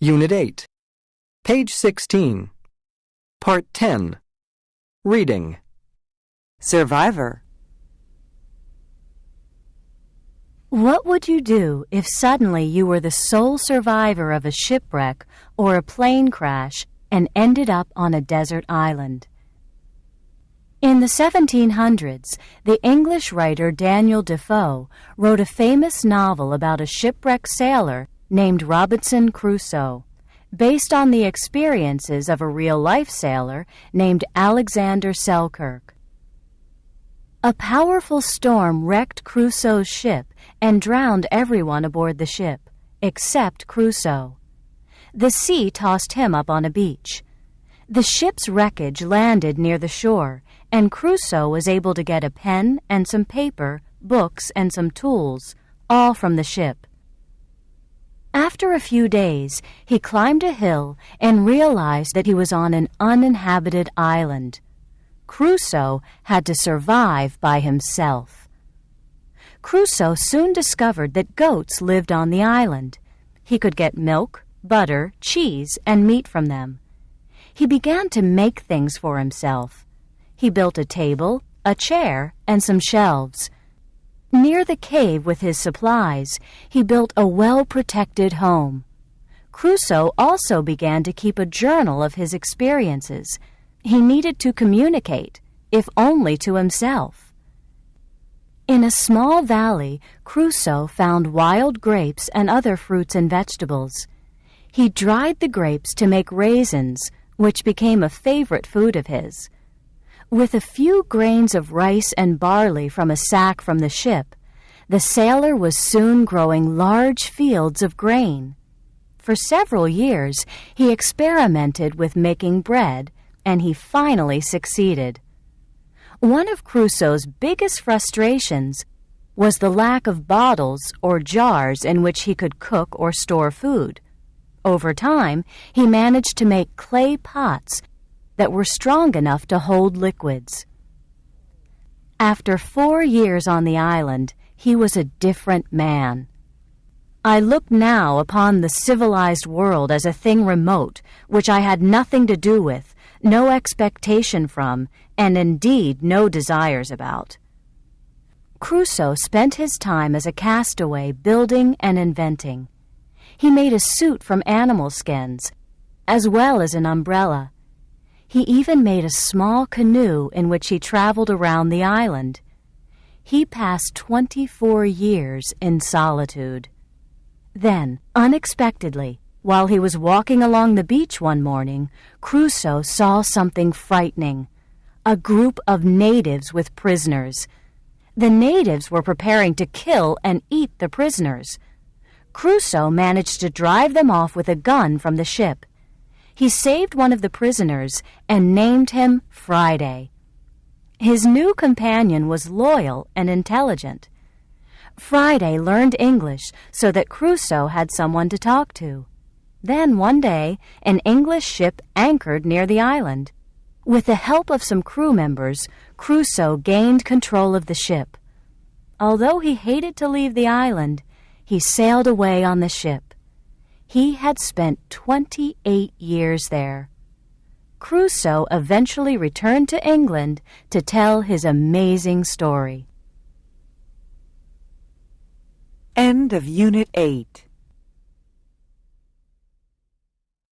Unit 8. Page 16. Part 10. Reading. Survivor. What would you do if suddenly you were the sole survivor of a shipwreck or a plane crash and ended up on a desert island? In the 1700s, the English writer Daniel Defoe wrote a famous novel about a shipwrecked sailor named Robinson Crusoe, based on the experiences of a real-life sailor named Alexander Selkirk. A powerful storm wrecked Crusoe's ship and drowned everyone aboard the ship, except Crusoe. The sea tossed him up on a beach. The ship's wreckage landed near the shore, and Crusoe was able to get a pen and some paper, books, and some tools, all from the ship. After a few days, he climbed a hill and realized that he was on an uninhabited island. Crusoe had to survive by himself. Crusoe soon discovered that goats lived on the island. He could get milk, butter, cheese, and meat from them. He began to make things for himself. He built a table, a chair, and some shelves. Near the cave with his supplies, he built a well-protected home. Crusoe also began to keep a journal of his experiences. He needed to communicate, if only to himself. In a small valley, Crusoe found wild grapes and other fruits and vegetables. He dried the grapes to make raisins, which became a favorite food of his. With a few grains of rice and barley from a sack from the ship, the sailor was soon growing large fields of grain. For several years, he experimented with making bread, and he finally succeeded. One of Crusoe's biggest frustrations was the lack of bottles or jars in which he could cook or store food. Over time, he managed to make clay pots that were strong enough to hold liquids. After 4 years on the island, he was a different man. I look now upon the civilized world as a thing remote, which I had nothing to do with, no expectation from, and indeed no desires about. Crusoe spent his time as a castaway building and inventing. He made a suit from animal skins, as well as an umbrella. He even made a small canoe in which he traveled around the island. He passed 24 years in solitude. Then, unexpectedly, while he was walking along the beach one morning, Crusoe saw something frightening. A group of natives with prisoners. The natives were preparing to kill and eat the prisoners. Crusoe managed to drive them off with a gun from the ship. He saved one of the prisoners and named him Friday. His new companion was loyal and intelligent. Friday learned English so that Crusoe had someone to talk to. Then one day, an English ship anchored near the island. With the help of some crew members, Crusoe gained control of the ship. Although he hated to leave the island, he sailed away on the ship. He had spent 28 years there. Crusoe eventually returned to England to tell his amazing story. End of Unit 8.